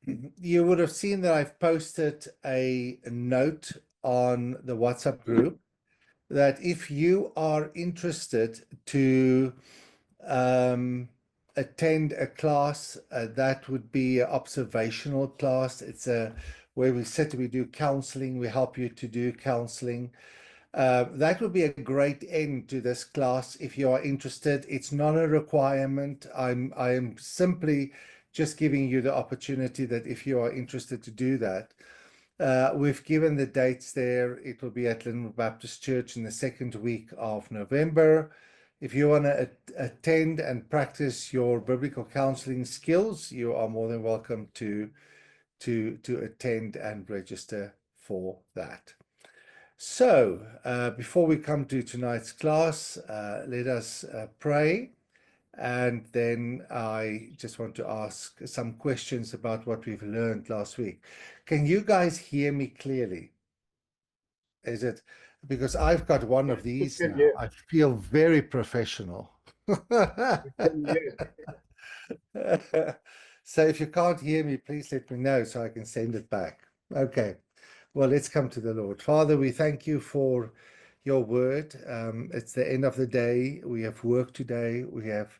You would have seen that I've posted a note on the WhatsApp group that if you are interested to attend a class, that would be an observational class. It's a where we sit, we do counseling, we help you to do counseling. That would be a great end to this class if you are interested. It's not a requirement. I am simply just giving you the opportunity that if you are interested to do that. We've given the dates there. It will be at Linwood Baptist Church in the second week of November. If you want to attend and practice your biblical counseling skills, you are more than welcome to attend and register for that. So, before we come to tonight's class, let us pray. And then I just want to ask some questions about what we've learned last week. Can you guys hear me clearly? Is it because I've got one of these now? I feel very professional. So if you can't hear me, please let me know so I can send it back. Okay. Well, let's come to the Lord. Father, we thank you for your word. It's the end of the day. We have work today. We have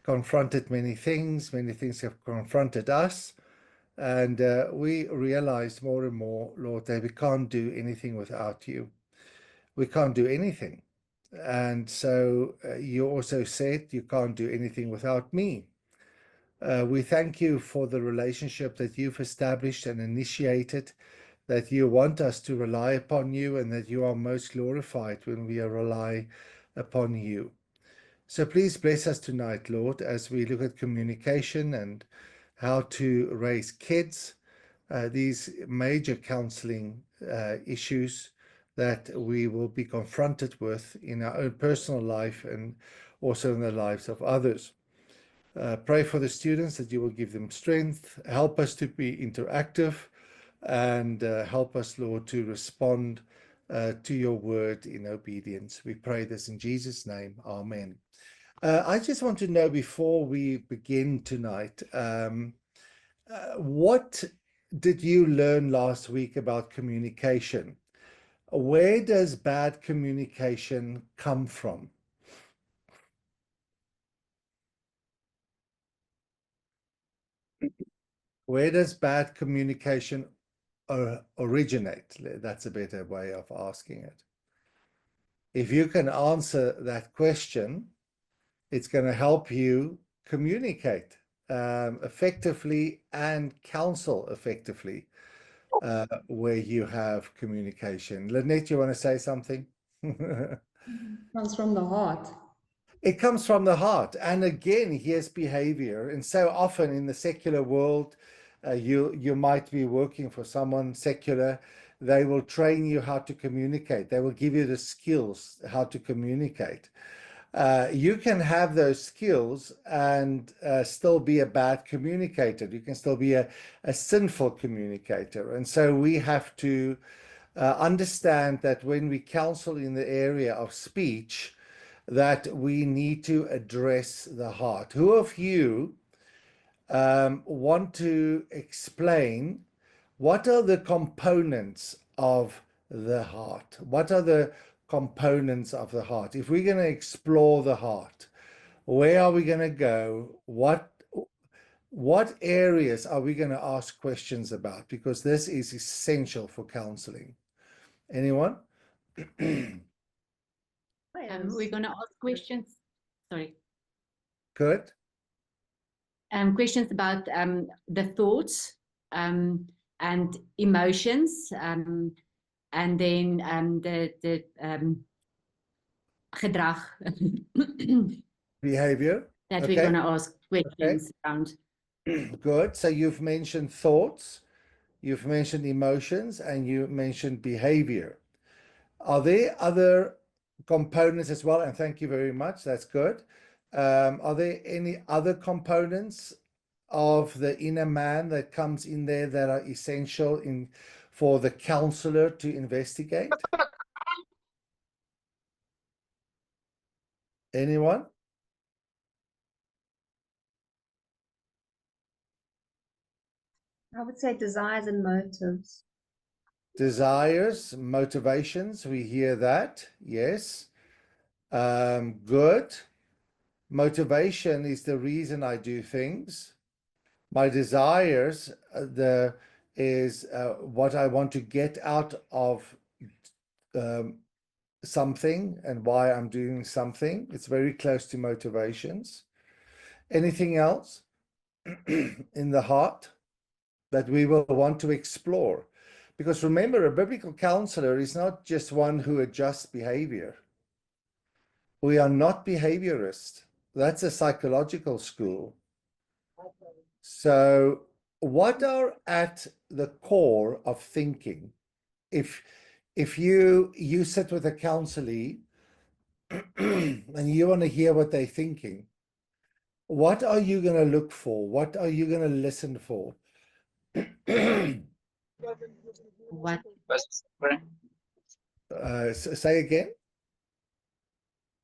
confronted many things. Many things have confronted us. And we realize more and more, Lord, that we can't do anything without you. We can't do anything. And so you also said you can't do anything without me. We thank you for the relationship that you've established and initiated, that you want us to rely upon you, and that you are most glorified when we rely upon you. So please bless us tonight, Lord, as we look at communication and how to raise kids, these major counseling issues that we will be confronted with in our own personal life and also in the lives of others. Pray for the students that you will give them strength. Help us to be interactive and help us, Lord, to respond to your word in obedience. We pray this in Jesus' name. Amen. I just want to know before we begin tonight, what did you learn last week about communication? Where does bad communication come from? Where does bad communication originate? That's a better way of asking it. If you can answer that question, it's going to help you communicate effectively and counsel effectively where you have communication. Lynette, you want to say something? Comes from the heart. It comes from the heart. And again, here's behavior. And so often in the secular world, you might be working for someone secular. They will train you how to communicate. They will give you the skills how to communicate. You can have those skills and still be a bad communicator. You can still be a sinful communicator. And so we have to understand that when we counsel in the area of speech, that we need to address the heart. Who of you want to explain what are the components of the heart? What are the components of the heart? If we're going to explore the heart, where are we going to go? What areas are we going to ask questions about? Because this is essential for counseling. Anyone? We're going to ask questions. Sorry. Good. Questions about the thoughts and emotions, and then the gedrag. Behavior. That we're going to ask questions around. Good. So you've mentioned thoughts, you've mentioned emotions, and you mentioned behavior. Are there other components as well? And thank you very much. That's good. Are there any other components of the inner man that comes in there that are essential for the counselor to investigate? Anyone? I would say desires and motives. Desires, motivations, we hear that. Yes. Good. Motivation is the reason I do things. My desires, is what I want to get out of um, something and why I'm doing something. It's very close to motivations. Anything else in the heart that we will want to explore? Because remember, a biblical counselor is not just one who adjusts behavior. We are not behaviorists. That's a psychological school. So, what are at the core of thinking? If you sit with a counselee and you want to hear what they're thinking, what are you going to look for? What are you going to listen for? What Say again.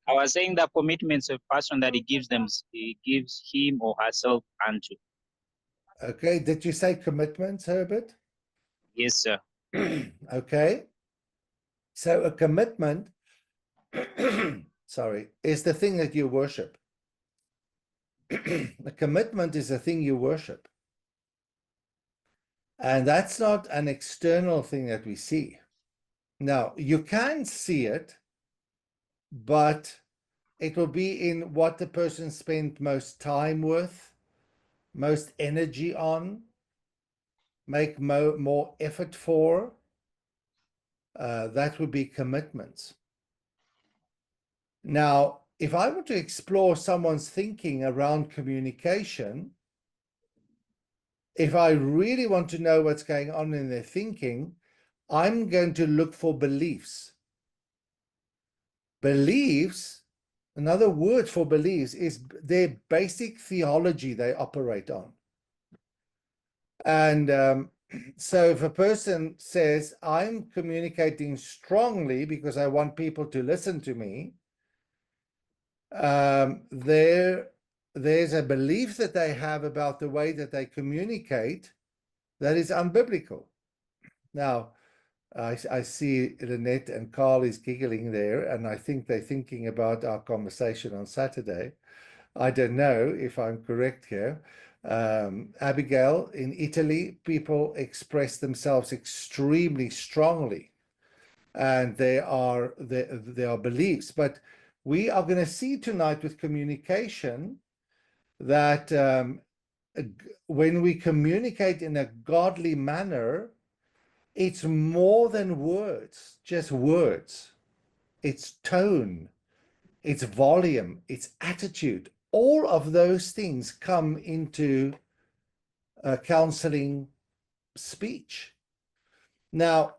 I was saying the commitments of person that he gives him or herself unto. Okay. Did you say commitments, Herbert? Yes, sir. Okay. So a commitment, sorry, is the thing that you worship. A commitment is the thing you worship. And that's not an external thing that we see. Now, you can see it, but it will be in what the person spent most time with, most energy on, make more effort for. That would be commitments. Now, if I were to explore someone's thinking around communication, if I really want to know what's going on in their thinking, I'm going to look for beliefs. Beliefs, another word for beliefs, is their basic theology they operate on. And so if a person says, I'm communicating strongly because I want people to listen to me, there's a belief that they have about the way that they communicate that is unbiblical. Now, I see Lynette and Carl is giggling there, and I think they're thinking about our conversation on Saturday. I don't know if I'm correct here. Abigail, in Italy, people express themselves extremely strongly, and there are beliefs. But we are going to see tonight with communication that when we communicate in a godly manner, it's more than words, just words. It's tone, it's volume, it's attitude. All of those things come into counseling speech. Now,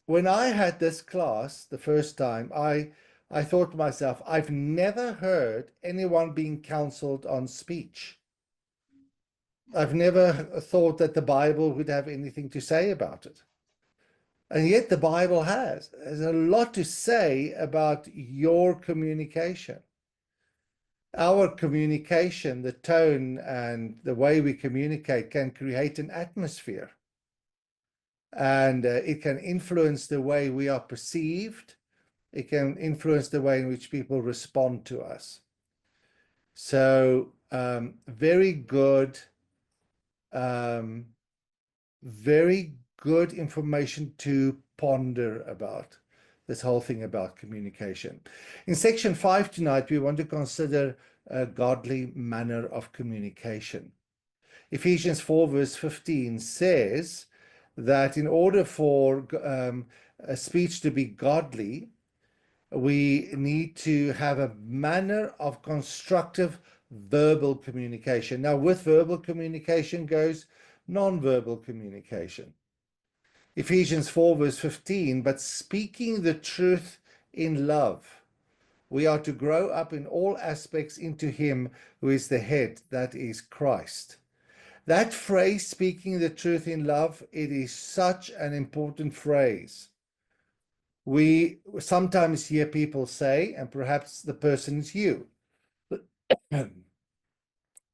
when I had this class the first time, I thought to myself, I've never heard anyone being counseled on speech. I've never thought that the Bible would have anything to say about it. And yet the Bible has. There's a lot to say about your communication. Our communication, the tone and the way we communicate can create an atmosphere. And it can influence the way we are perceived. It can influence the way in which people respond to us. So very good information to ponder about this whole thing about communication. In section 5 tonight, we want to consider a godly manner of communication. Ephesians 4 verse 15 says that in order for a speech to be godly, we need to have a manner of constructive verbal communication. Now, with verbal communication goes non-verbal communication. Ephesians 4 verse 15, but speaking the truth in love, we are to grow up in all aspects into him who is the head, that is Christ. That phrase, speaking the truth in love, it is such an important phrase. We sometimes hear people say, and perhaps the person is you,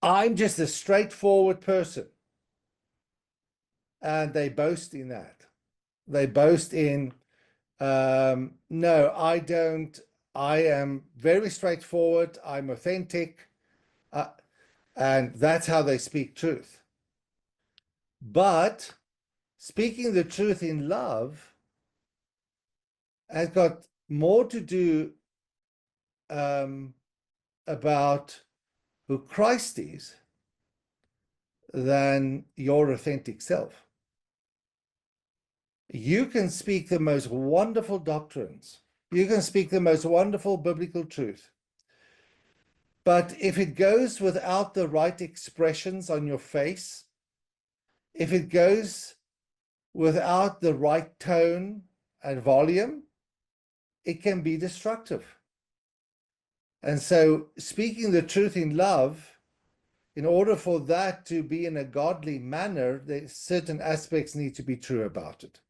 I'm just a straightforward person. and they boast in that. They boast in, no, I don't. I am very straightforward. I'm authentic. And that's how they speak truth. But speaking the truth in love has got more to do about who Christ is than your authentic self. You can speak the most wonderful doctrines. You can speak the most wonderful biblical truth. But if it goes without the right expressions on your face, if it goes without the right tone and volume, it can be destructive. And so speaking the truth in love, in order for that to be in a godly manner, certain aspects need to be true about it.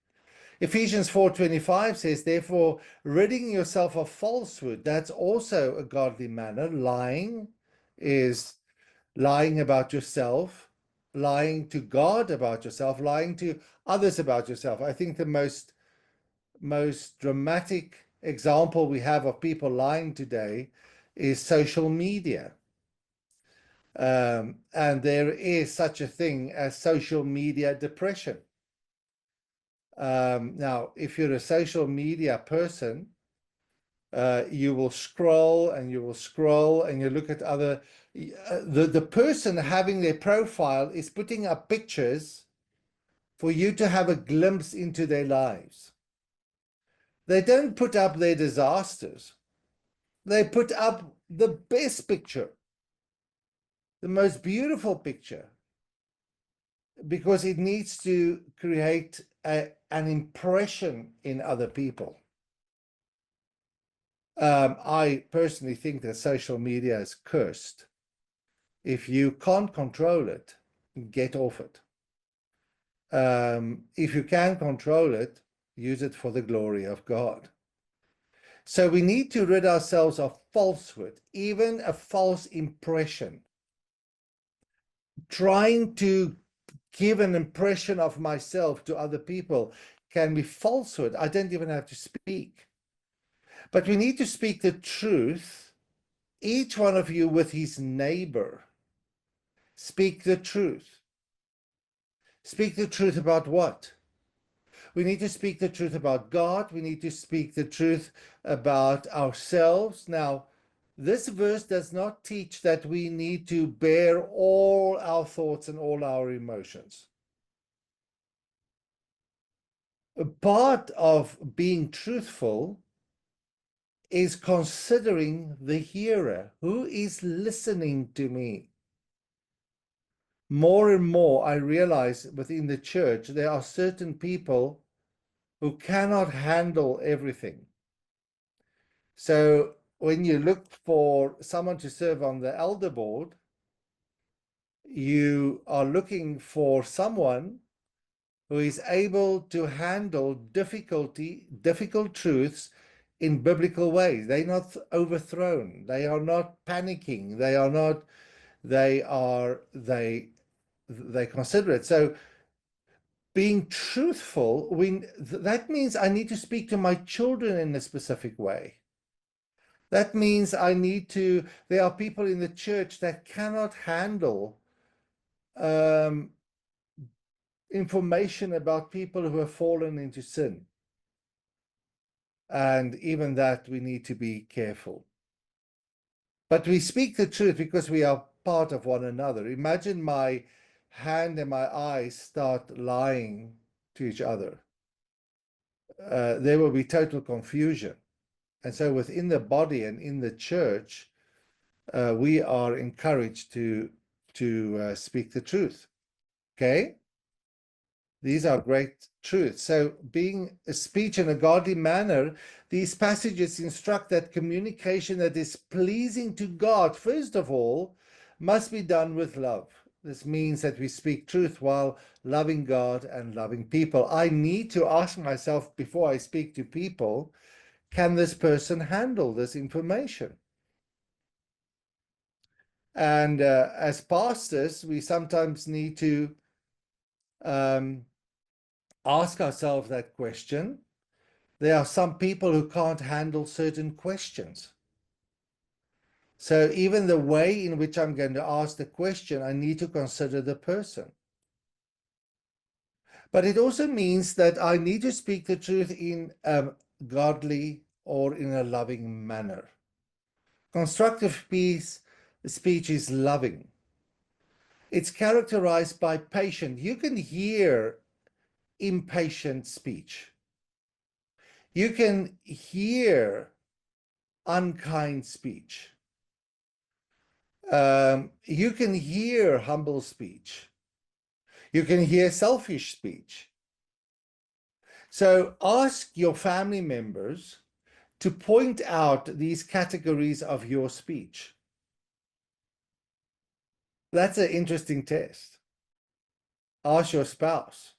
Ephesians 4:25 says, therefore, ridding yourself of falsehood, that's also a godly manner. Lying is lying about yourself, lying to God about yourself, lying to others about yourself. I think the most dramatic example we have of people lying today is social media. And there is such a thing as social media depression. Now, if you're a social media person, you will scroll and you will scroll and you look at other. The person having their profile is putting up pictures for you to have a glimpse into their lives. They don't put up their disasters. They put up the best picture, the most beautiful picture, because it needs to create an impression in other people. I personally think that social media is cursed. If you can't control it, get off it. If you can control it, use it for the glory of God. So we need to rid ourselves of falsehood, even a false impression. Trying to give an impression of myself to other people can be falsehood. I don't even have to speak. But we need to speak the truth, each one of you with his neighbor. Speak the truth. Speak the truth about what? We need to speak the truth about God. We need to speak the truth about ourselves. Now, this verse does not teach that we need to bear all our thoughts and all our emotions. A part of being truthful is considering the hearer. Who is listening to me? More and more, I realize within the church, there are certain people who cannot handle everything. So when you look for someone to serve on the elder board, you are looking for someone who is able to handle difficult truths in biblical ways. They're not overthrown. They are not panicking. They consider it. So being truthful, that means I need to speak to my children in a specific way. That means there are people in the church that cannot handle information about people who have fallen into sin. And even that, we need to be careful. But we speak the truth because we are part of one another. Imagine my hand and my eyes start lying to each other. There will be total confusion. And so within the body and in the church, we are encouraged to speak the truth. Okay? These are great truths. So being a speech in a godly manner, these passages instruct that communication that is pleasing to God, first of all, must be done with love. This means that we speak truth while loving God and loving people. I need to ask myself before I speak to people, can this person handle this information? And as pastors, we sometimes need to ask ourselves that question. There are some people who can't handle certain questions. So even the way in which I'm going to ask the question, I need to consider the person. But it also means that I need to speak the truth in a godly or in a loving manner. Constructive speech is loving. It's characterized by patience. You can hear impatient speech. You can hear unkind speech. You can hear humble speech. You can hear selfish speech. So ask your family members to point out these categories of your speech. That's an interesting test. Ask your spouse.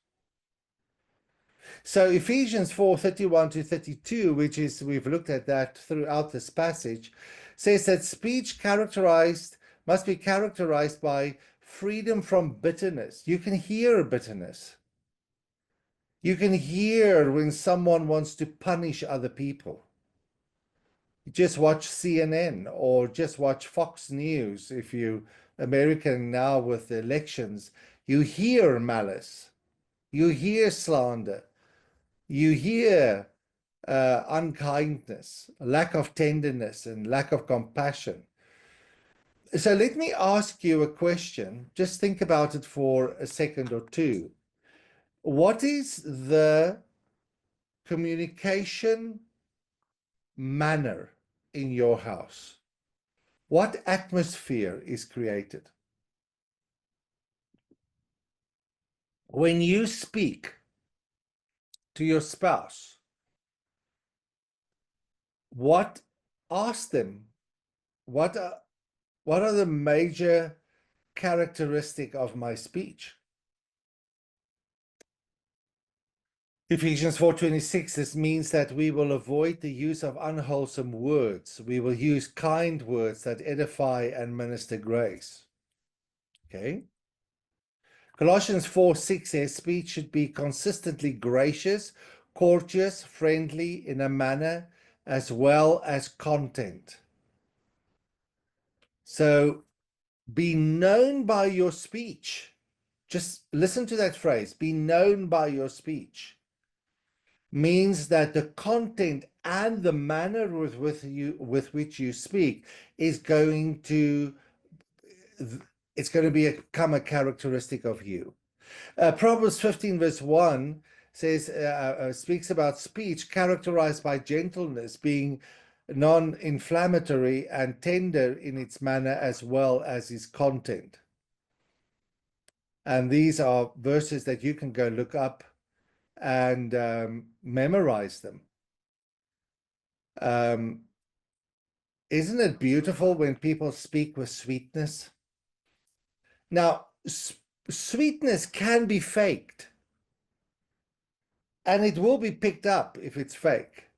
So Ephesians 4:31 to 32, which is, we've looked at that throughout this passage, says that speech must be characterized by freedom from bitterness. You can hear bitterness. You can hear when someone wants to punish other people. Just watch CNN or just watch Fox News. If you American now with the elections, you hear malice, you hear slander, you hear unkindness, lack of tenderness, and lack of compassion. So let me ask you a question. Just think about it for a second or two. What is the communication manner in your house? What atmosphere is created? When you speak to your spouse, ask them, what are the major characteristic of my speech? Ephesians 4:26, this means that we will avoid the use of unwholesome words. We will use kind words that edify and minister grace. Okay. Colossians 4:6 says speech should be consistently gracious, courteous, friendly in a manner, as well as content. So be known by your speech. Just listen to that phrase, be known by your speech. Means that the content and the manner with which you speak is going to become a characteristic of you. Proverbs 15 verse 1 says speaks about speech characterized by gentleness, being non-inflammatory and tender in its manner as well as its content. And these are verses that you can go look up and memorize them. Isn't it beautiful when people speak with sweetness? Now, sweetness can be faked, and it will be picked up if it's fake.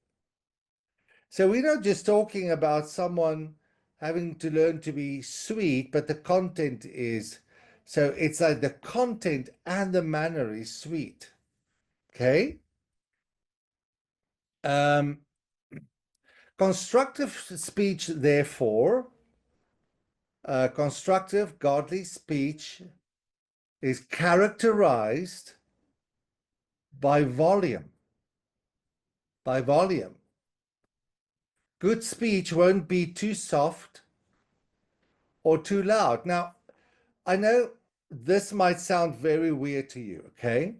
So we're not just talking about someone having to learn to be sweet, but the content is, so it's like the content and the manner is sweet. Okay? Constructive speech, therefore, constructive, godly speech is characterized by volume. By volume. Good speech won't be too soft or too loud. Now, I know this might sound very weird to you, okay?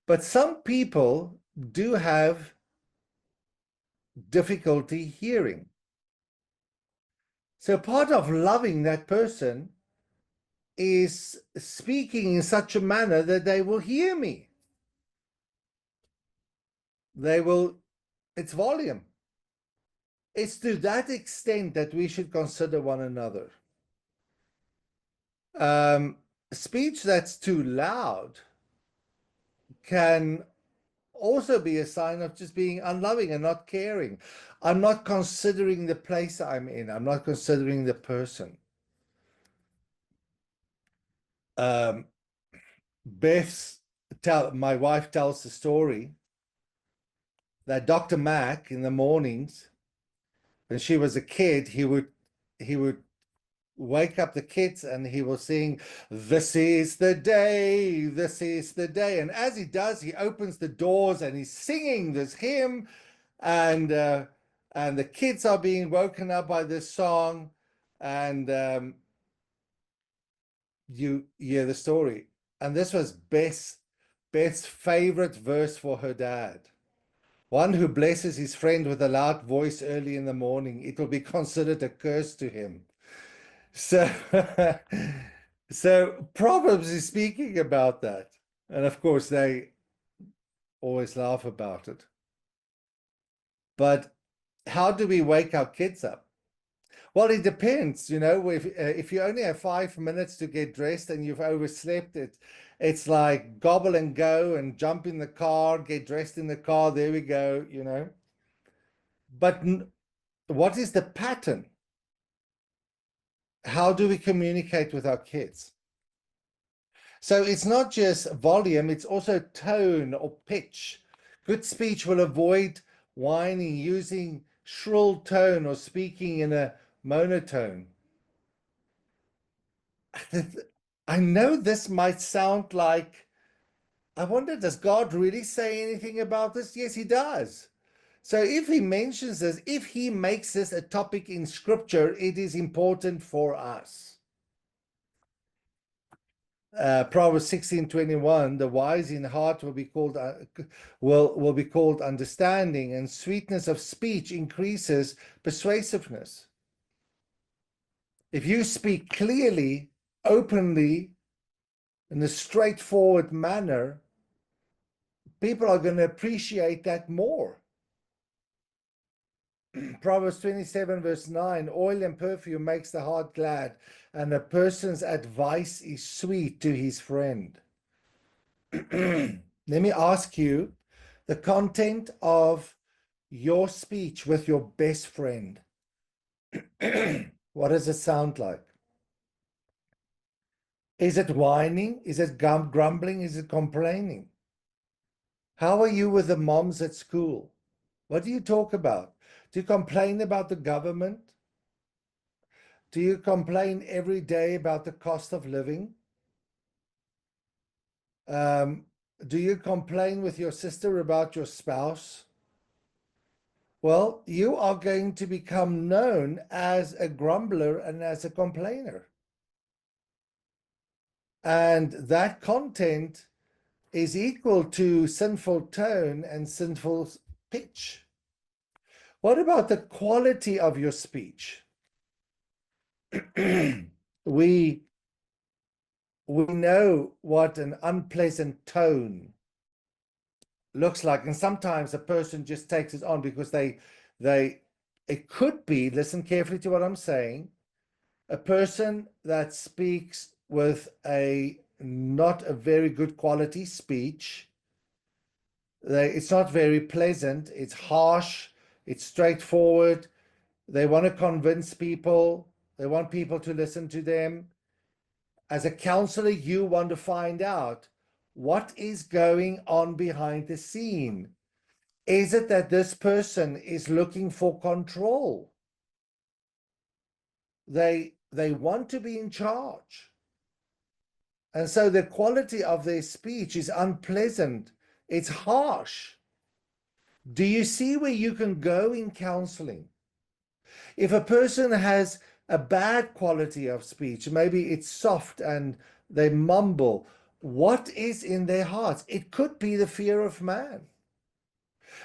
But some people do have difficulty hearing. So part of loving that person is speaking in such a manner that they will hear me. It's volume. It's to that extent that we should consider one another. Speech that's too loud can also be a sign of just being unloving and not caring. I'm not considering the place I'm in. I'm not considering the person. Beth's my wife tells the story that Dr. Mack in the mornings, when she was a kid, he would wake up the kids and he will sing, "This is the day, this is the day." And as he does, he opens the doors and he's singing this hymn, and the kids are being woken up by this song, and you hear the story. And this was Beth's favorite verse for her dad. One who blesses his friend with a loud voice early in the morning, it will be considered a curse to him. So, so Proverbs is speaking about that. And of course, they always laugh about it. But how do we wake our kids up? Well, it depends, you know, if you only have 5 minutes to get dressed and you've overslept it, it's like gobble and go and jump in the car, get dressed in the car, there we go, you know. But what is the pattern? How do we communicate with our kids? So it's not just volume, it's also tone or pitch. Good speech will avoid whining, using shrill tone, or speaking in a monotone. I know this might sound like, I wonder, does God really say anything about this? Yes, he does. So if he mentions this, if he makes this a topic in scripture, it is important for us. Proverbs 16:21, the wise in heart will be called will be called understanding, and sweetness of speech increases persuasiveness. If you speak clearly, openly, in a straightforward manner, people are going to appreciate that more. Proverbs 27 verse 9, oil and perfume makes the heart glad, and a person's advice is sweet to his friend. Let me ask you, the content of your speech with your best friend, what does it sound like? Is it whining? Is it grumbling? Is it complaining? How are you with the moms at school? What do you talk about? Do you complain about the government? Do you complain every day about the cost of living? Do you complain with your sister about your spouse? Well, you are going to become known as a grumbler and as a complainer. And that content is equal to sinful tone and sinful pitch. What about the quality of your speech? We know what an unpleasant tone looks like, and sometimes a person just takes it on because it could be, listen carefully to what I'm saying, a person that speaks with not a very good quality speech. It's not very pleasant, it's harsh, it's straightforward. They want to convince people, they want people to listen to them. As a counselor, you want to find out what is going on behind the scene. Is it that this person is looking for control? They want to be in charge. And so the quality of their speech is unpleasant. It's harsh. Do you see where you can go in counseling? If a person has a bad quality of speech, maybe it's soft and they mumble, what is in their hearts? It could be the fear of man.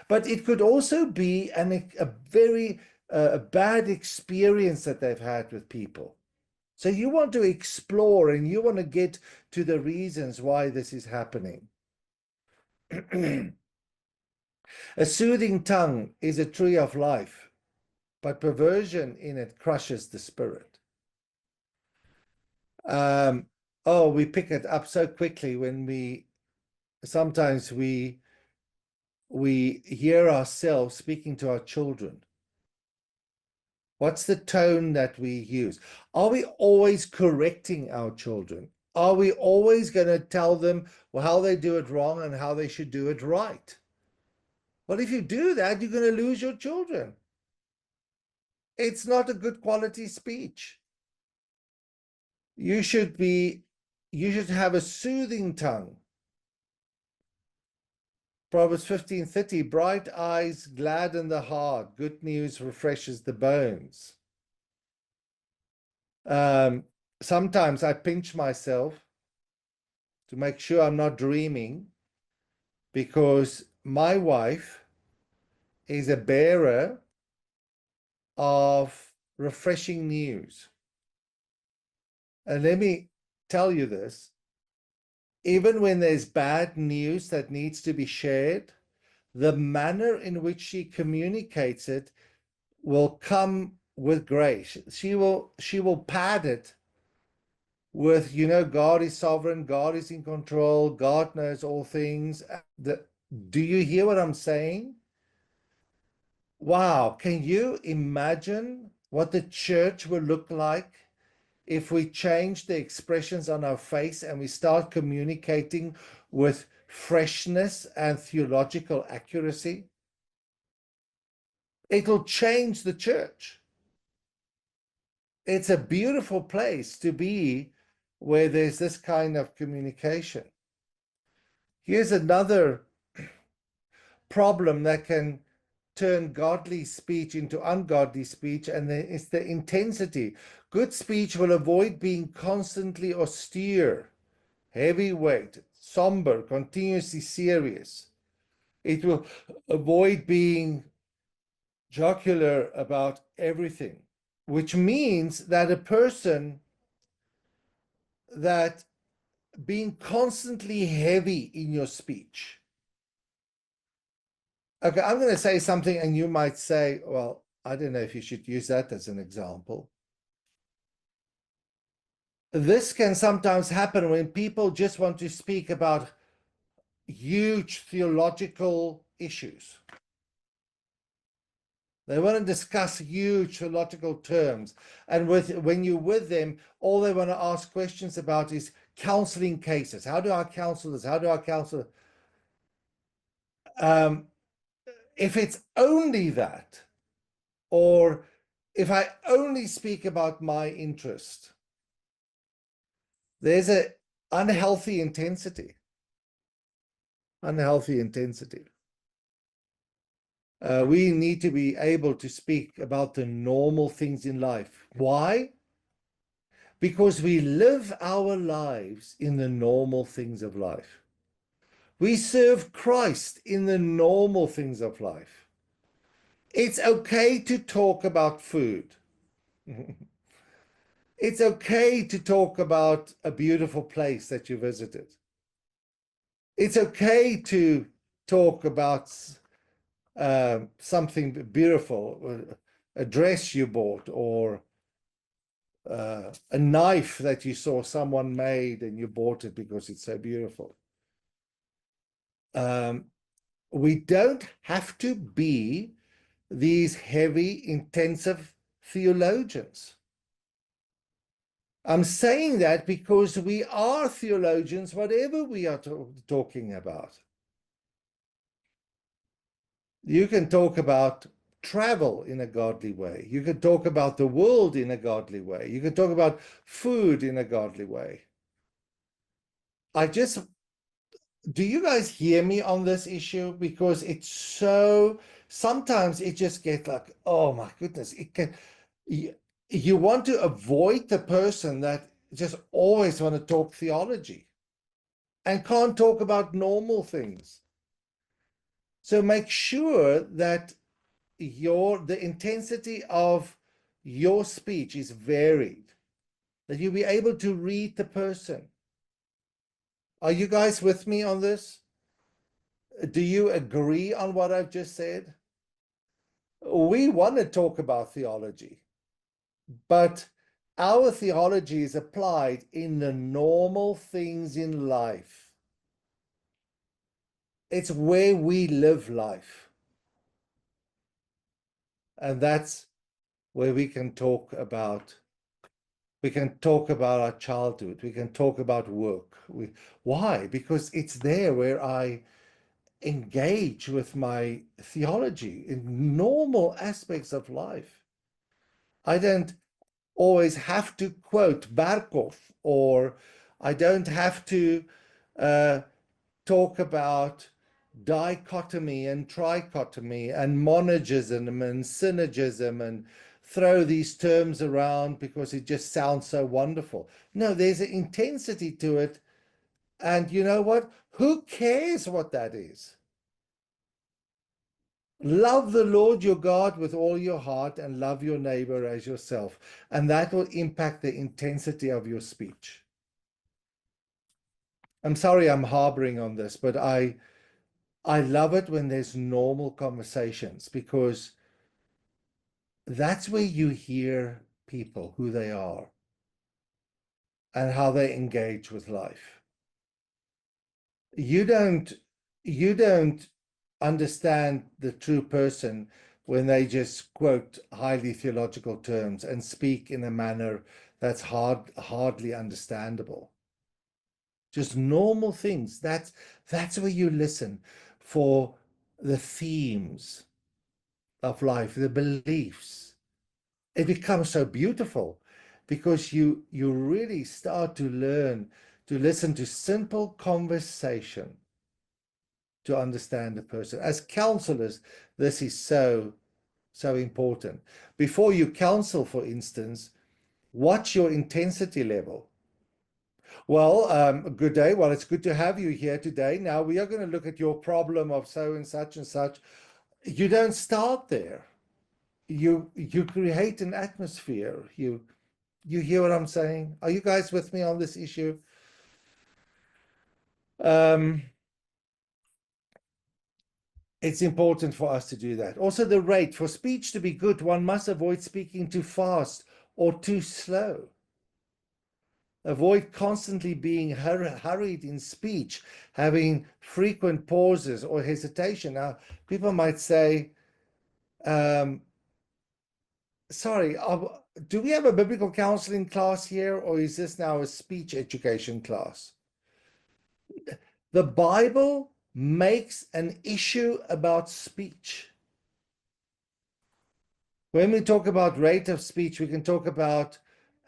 But it could also be a very bad experience that they've had with people. So you want to explore and you want to get to the reasons why this is happening. A soothing tongue is a tree of life, but perversion in it crushes the spirit. We pick it up so quickly when sometimes we hear ourselves speaking to our children. What's the tone that we use? Are we always correcting our children? Are we always going to tell them how they do it wrong and how they should do it right? Well, if you do that, you're going to lose your children. It's not a good quality speech. You should have a soothing tongue. Proverbs 15:30, bright eyes gladden the heart, good news refreshes the bones. Sometimes I pinch myself to make sure I'm not dreaming, because my wife is a bearer of refreshing news. And let me tell you this, even when there's bad news that needs to be shared, the manner in which she communicates it will come with grace. She will pad it with, God is sovereign, God is in control, God knows all things. Do you hear what I'm saying? Wow, can you imagine what the church will look like if we change the expressions on our face and we start communicating with freshness and theological accuracy? It'll change the church. It's a beautiful place to be where there's this kind of communication. Here's another problem that can turn godly speech into ungodly speech, and it's the intensity. Good speech will avoid being constantly austere, heavyweight, somber, continuously serious. It will avoid being jocular about everything, which means that a person that being constantly heavy in your speech. Okay, I'm going to say something and you might say, well, I don't know if you should use that as an example. This can sometimes happen when people just want to speak about huge theological issues. They want to discuss huge theological terms. And when you're with them, all they want to ask questions about is counseling cases. How do I counsel this? How do I counsel? If it's only that, or if I only speak about my interest, there's an unhealthy intensity. Unhealthy intensity. We need to be able to speak about the normal things in life. Why? Because we live our lives in the normal things of life. We serve Christ in the normal things of life. It's okay to talk about food. It's okay to talk about a beautiful place that you visited. It's okay to talk about something beautiful, a dress you bought, or a knife that you saw someone made and you bought it because it's so beautiful. We don't have to be these heavy, intensive theologians. I'm saying that because we are theologians, whatever we are talking about. You can talk about travel in a godly way. You can talk about the world in a godly way. You can talk about food in a godly way. Do you guys hear me on this issue? Because it's so, sometimes it just gets like, oh my goodness, you want to avoid the person that just always want to talk theology and can't talk about normal things. So make sure that the intensity of your speech is varied, that you'll be able to read the person. Are you guys with me on this? Do you agree on what I've just said? We want to talk about theology, but our theology is applied in the normal things in life. It's where we live life. And that's where we can talk about We can talk about our childhood. We can talk about work. Why? Because it's there where I engage with my theology in normal aspects of life. I don't always have to quote Barkov, or I don't have to talk about dichotomy and trichotomy and monogism and synergism and throw these terms around because it just sounds so wonderful. No, there's an intensity to it. And you know what? Who cares what that is? Love the Lord your God with all your heart and love your neighbor as yourself. And that will impact the intensity of your speech. I'm sorry I'm harboring on this, but I love it when there's normal conversations, because that's where you hear people, who they are and how they engage with life. You don't understand the true person when they just quote highly theological terms and speak in a manner that's hardly understandable. Just normal things. That's where you listen for the themes of life, the beliefs. It becomes so beautiful because you really start to learn to listen to simple conversation to understand a person. As counselors, this is so important. Before you counsel, for instance, watch your intensity level. Well, good day. Well, it's good to have you here today. Now we are going to look at your problem of so and such. You don't start there. You create an atmosphere. You hear what I'm saying? Are you guys with me on this issue? It's important for us to do that. Also, the rate. For speech to be good, one must avoid speaking too fast or too slow. Avoid constantly being hurried in speech, having frequent pauses or hesitation. Now, people might say, sorry, do we have a biblical counseling class here, or is this now a speech education class? The Bible makes an issue about speech. When we talk about rate of speech, we can talk about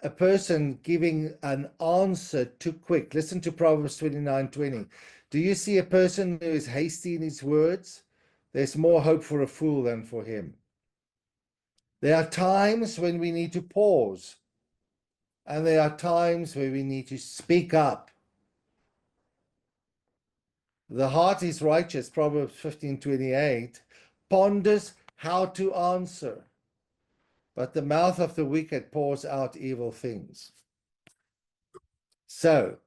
a person giving an answer too quick. Listen to Proverbs 29:20. Do you see a person who is hasty in his words? There's more hope for a fool than for him. There are times when we need to pause, and there are times where we need to speak up. The heart is righteous, Proverbs 15:28, ponders how to answer, but the mouth of the wicked pours out evil things. So,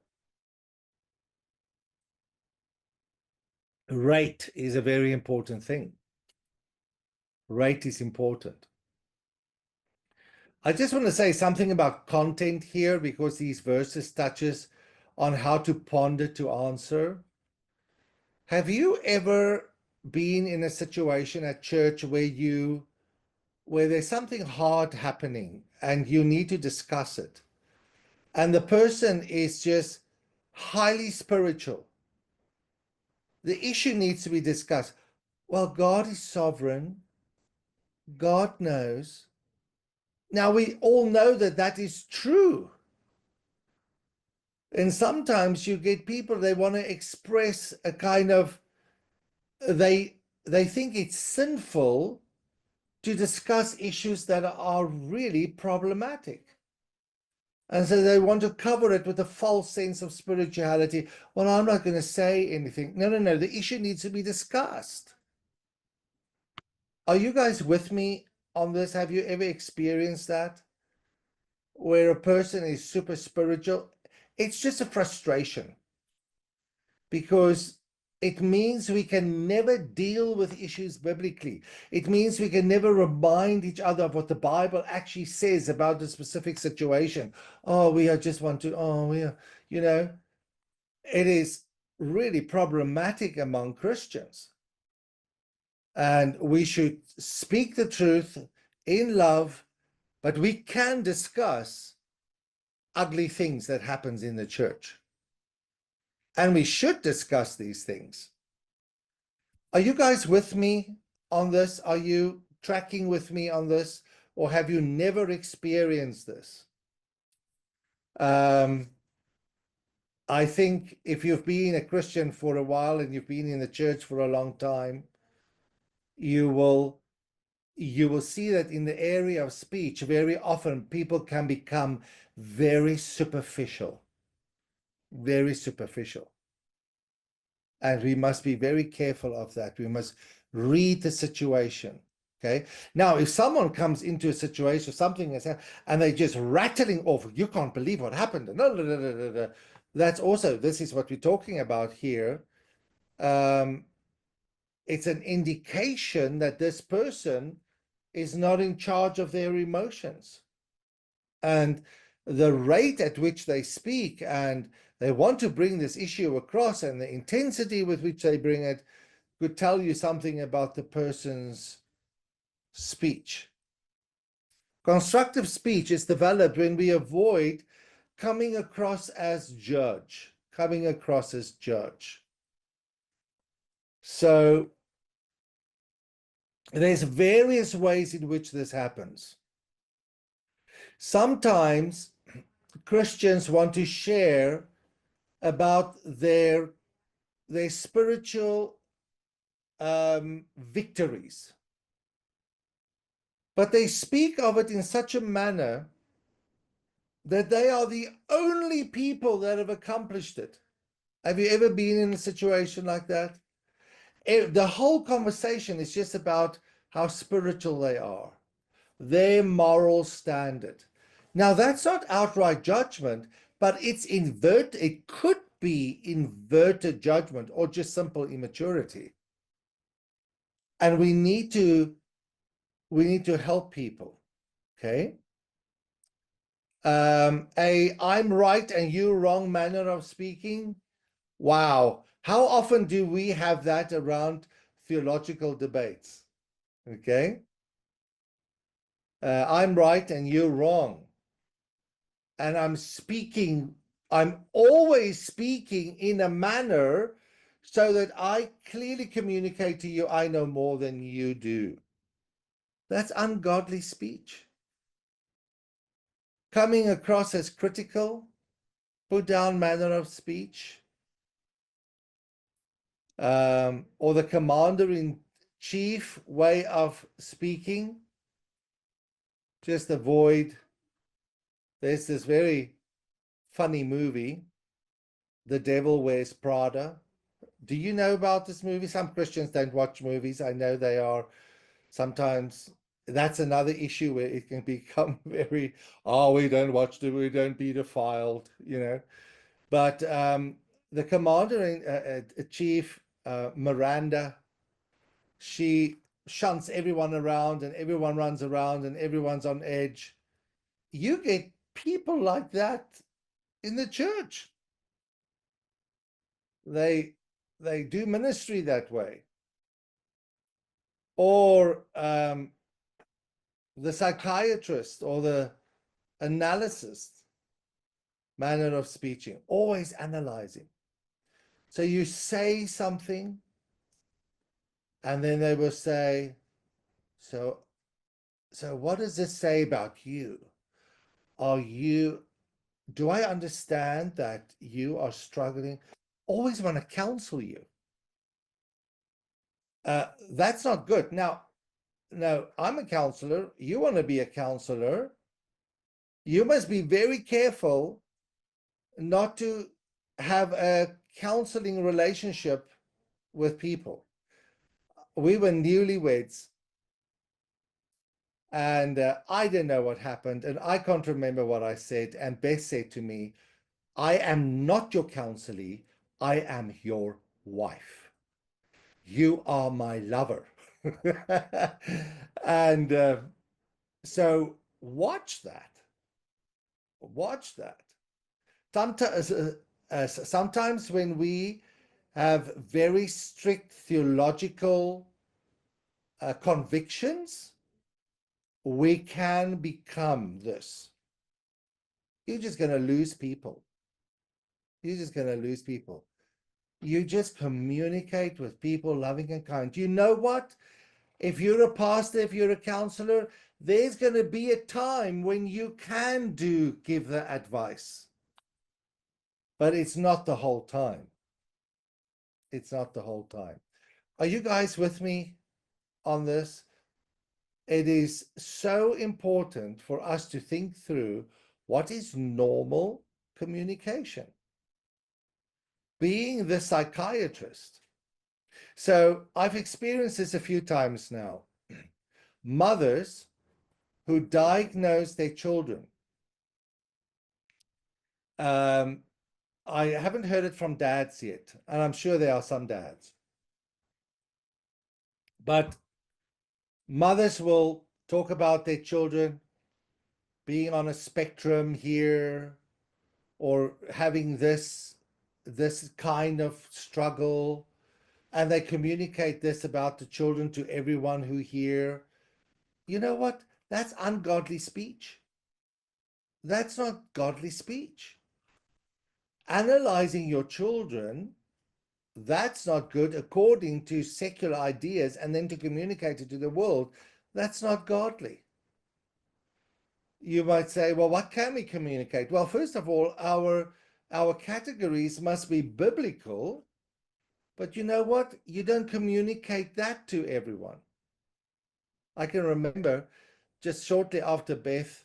rate is a very important thing. Rate is important. I just want to say something about content here, because these verses touches on how to ponder to answer. Have you ever been in a situation at church where there's something hard happening and you need to discuss it, and the person is just highly spiritual? The issue needs to be discussed. Well, God is sovereign. God knows. Now, we all know that that is true. And sometimes you get people, they want to express a kind of, they think it's sinful to discuss issues that are really problematic. And so they want to cover it with a false sense of spirituality. Well, I'm not going to say anything. No. The issue needs to be discussed. Are you guys with me on this? Have you ever experienced that? Where a person is super spiritual? It's just a frustration, because it means we can never deal with issues biblically. It means we can never remind each other of what the Bible actually says about the specific situation. Oh, we are just want to, oh, we are, it is really problematic among Christians. And we should speak the truth in love, but we can discuss ugly things that happens in the church. And we should discuss these things. Are you guys with me on this? Are you tracking with me on this? Or have you never experienced this? I think if you've been a Christian for a while and you've been in the church for a long time, you will see that in the area of speech, very often people can become very superficial. Very superficial. And we must be very careful of that. We must read the situation. Okay. Now, if someone comes into a situation, something has happened, and they're just rattling off, you can't believe what happened. That's also, this is what we're talking about here. It's an indication that this person is not in charge of their emotions. And the rate at which they speak and they want to bring this issue across and the intensity with which they bring it could tell you something about the person's speech. Constructive speech is developed when we avoid coming across as judge. So there's various ways in which this happens. Sometimes Christians want to share about their spiritual victories, but they speak of it in such a manner that they are the only people that have accomplished it. Have you ever been in a situation like that? The whole conversation is just about how spiritual they are, their moral standard. Now, that's not outright judgment, but it's inverted. It could be inverted judgment or just simple immaturity. And we need to help people. Okay. I'm right and you wrong manner of speaking. Wow. How often do we have that around theological debates? Okay. I'm right and you're wrong. And I'm always speaking in a manner so that I clearly communicate to you, I know more than you do. That's ungodly speech. Coming across as critical, put down manner of speech, or the commander-in-chief way of speaking. Just avoid. There's this very funny movie, The Devil Wears Prada. Do you know about this movie? Some Christians don't watch movies. I know they are sometimes. That's another issue where it can become very, we don't watch it, we don't be defiled, But the commander-in-chief, Miranda, she shunts everyone around and everyone runs around and everyone's on edge. You get people like that in the church. They do ministry that way. Or the psychiatrist or the analyst manner of speaking, always analyzing. So you say something, and then they will say, so what does this say about you? Do I understand that you are struggling? Always want to counsel you. That's not good. Now, I'm a counselor. You want to be a counselor. You must be very careful not to have a counseling relationship with people. We were newlyweds, and I didn't know what happened, and I can't remember what I said. And Beth said to me, I am not your counselee, I am your wife. You are my lover. And so watch that. Sometimes when we have very strict theological convictions, we can become this. you're just going to lose people. You're just going to lose people. You just communicate with people loving and kind. You know what? If you're a pastor, if you're a counselor, there's going to be a time when you can give the advice. But it's not the whole time. It's not the whole time. Are you guys with me on this? It is so important for us to think through what is normal communication. Being the psychiatrist. So I've experienced this a few times now. Mothers who diagnose their children. I haven't heard it from dads yet, and I'm sure there are some dads. But mothers will talk about their children being on a spectrum here, or having this kind of struggle, and they communicate this about the children to everyone who hear. You know what? That's ungodly speech. That's not godly speech. Analyzing your children, that's not good according to secular ideas, and then to communicate it to the world, that's not godly. You might say, well, what can we communicate? Well, first of all, our categories must be biblical, but you know what? You don't communicate that to everyone. I can remember just shortly after Beth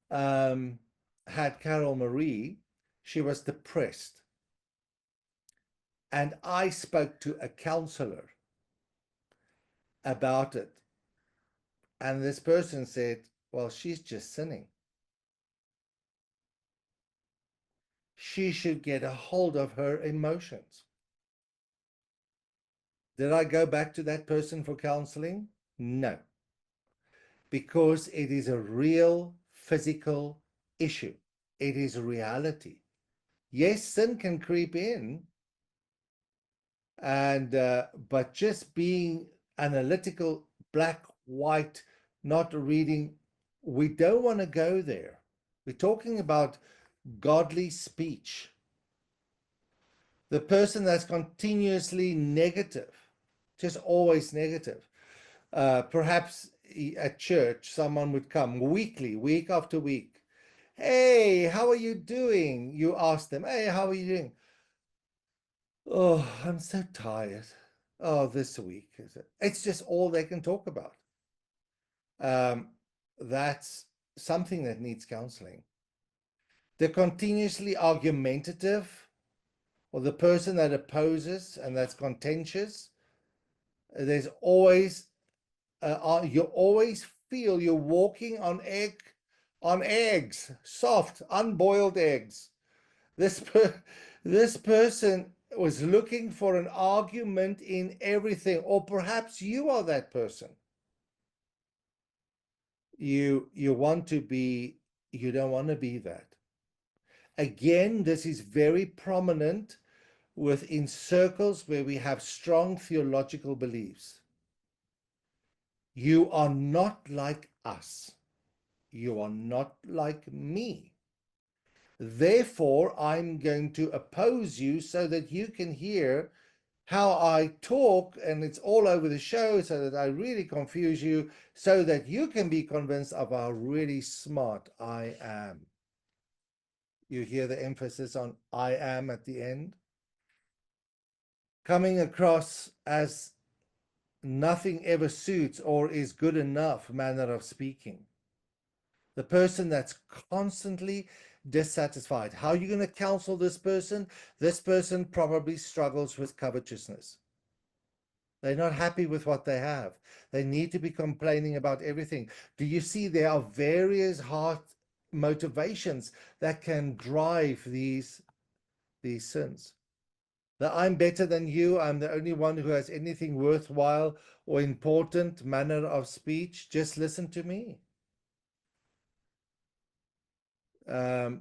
had Carol Marie, she was depressed. And I spoke to a counselor about it. And this person said, well, she's just sinning. She should get a hold of her emotions. Did I go back to that person for counseling? No. Because it is a real physical issue. It is a reality. Yes, sin can creep in, and but just being analytical, black, white, not reading, we don't want to go there. We're talking about godly speech. The person that's continuously negative, just always negative. Perhaps at church, someone would come weekly, week after week. Hey, how are you doing? You ask them, hey, how are you doing? Oh, I'm so tired. Oh, this week. It's just all they can talk about. That's something that needs counseling. They're continuously argumentative, or the person that opposes and that's contentious. There's always, you always feel you're walking on eggs, soft, unboiled eggs. This person was looking for an argument in everything, or perhaps you are that person. You want to be, you don't want to be that. Again, this is very prominent within circles where we have strong theological beliefs. You are not like us. You are not like me. Therefore, I'm going to oppose you so that you can hear how I talk, and it's all over the show, so that I really confuse you, so that you can be convinced of how really smart I am. You hear the emphasis on I am at the end? Coming across as nothing ever suits or is good enough manner of speaking. The person that's constantly dissatisfied. How are you going to counsel this person? This person probably struggles with covetousness. They're not happy with what they have. They need to be complaining about everything. Do you see there are various heart motivations that can drive these sins? That I'm better than you, I'm the only one who has anything worthwhile or important manner of speech, just listen to me.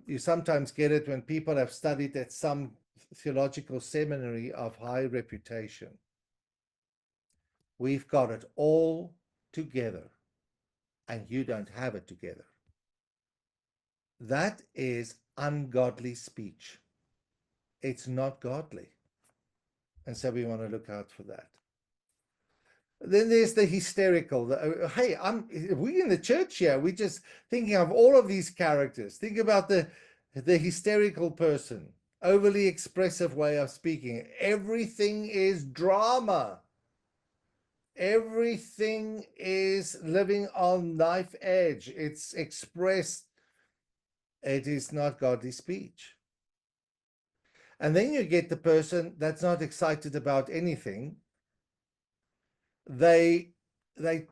You sometimes get it when people have studied at some theological seminary of high reputation. We've got it all together, and you don't have it together. that is ungodly speech. It's not godly. And so we want to look out for that. Then there's the hysterical. Hey, we in the church here, we're just thinking of all of these characters. Think about the hysterical person, overly expressive way of speaking. Everything is drama. Everything is living on knife edge. It's expressed. It is not godly speech. And then you get the person that's not excited about anything. They're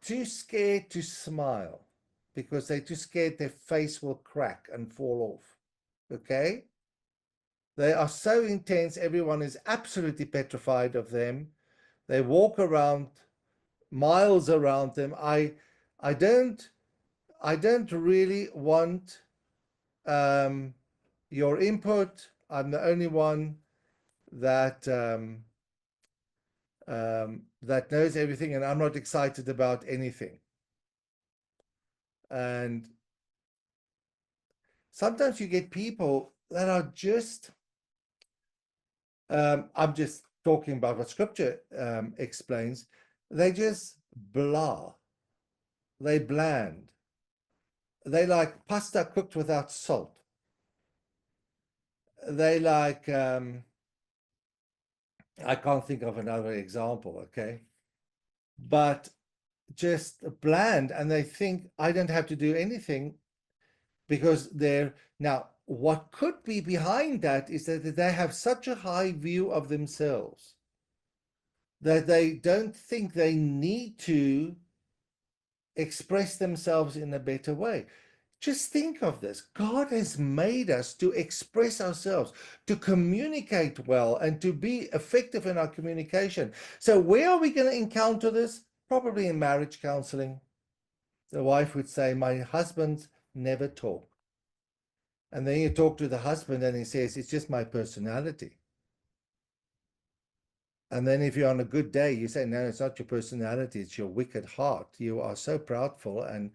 too scared to smile because they're too scared their face will crack and fall off. Okay? They are so intense, everyone is absolutely petrified of them. They walk around miles around them. I don't really want your input. I'm the only one that that knows everything, and I'm not excited about anything. And sometimes you get people that are just, I'm just talking about what Scripture explains, they just blah. They bland. They like pasta cooked without salt. They like, I can't think of another example, okay? But just bland, and they think I don't have to do anything because they're now what could be behind that is that they have such a high view of themselves that they don't think they need to express themselves in a better way. Just think of this. God has made us to express ourselves, to communicate well, and to be effective in our communication. So where are we going to encounter this? Probably in marriage counseling. The wife would say, my husband never talk. And then you talk to the husband and he says, it's just my personality. And then if you're on a good day, you say, no, it's not your personality, it's your wicked heart. You are so proudful, and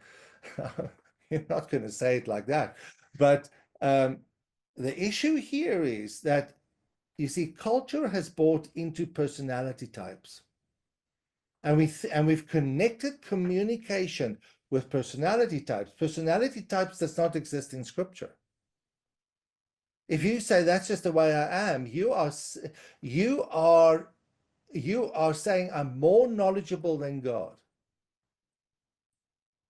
you're not going to say it like that. But the issue here is that, you see, culture has bought into personality types. And we've connected communication with personality types. Personality types does not exist in Scripture. If you say that's just the way I am, you are saying I'm more knowledgeable than God.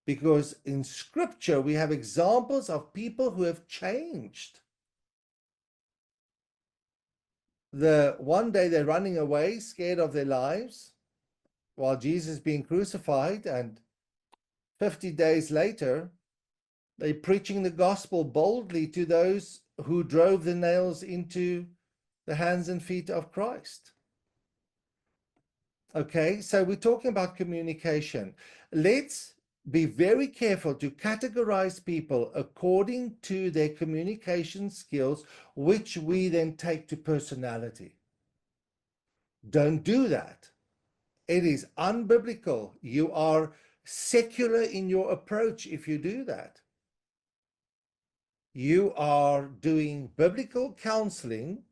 Because in Scripture, we have examples of people who have changed. One day they're running away, scared of their lives, while Jesus is being crucified, and 50 days later, they're preaching the gospel boldly to those who drove the nails into the hands and feet of Christ. Okay, so we're talking about communication. Let's be very careful to categorize people according to their communication skills, which we then take to personality. Don't do that. It is unbiblical. You are secular in your approach if you do that. You are doing biblical counseling,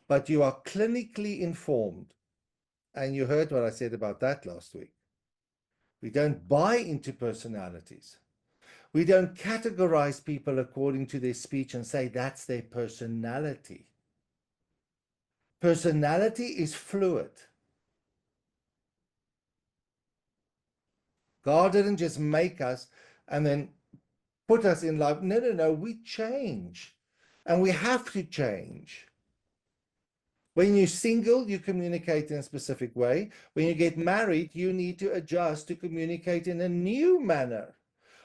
but you are clinically informed. And you heard what I said about that last week. We don't buy into personalities. We don't categorize people according to their speech and say that's their personality. Personality is fluid. God didn't just make us and then put us in life. No. We change. And we have to change. When you're single, you communicate in a specific way. When you get married, you need to adjust to communicate in a new manner.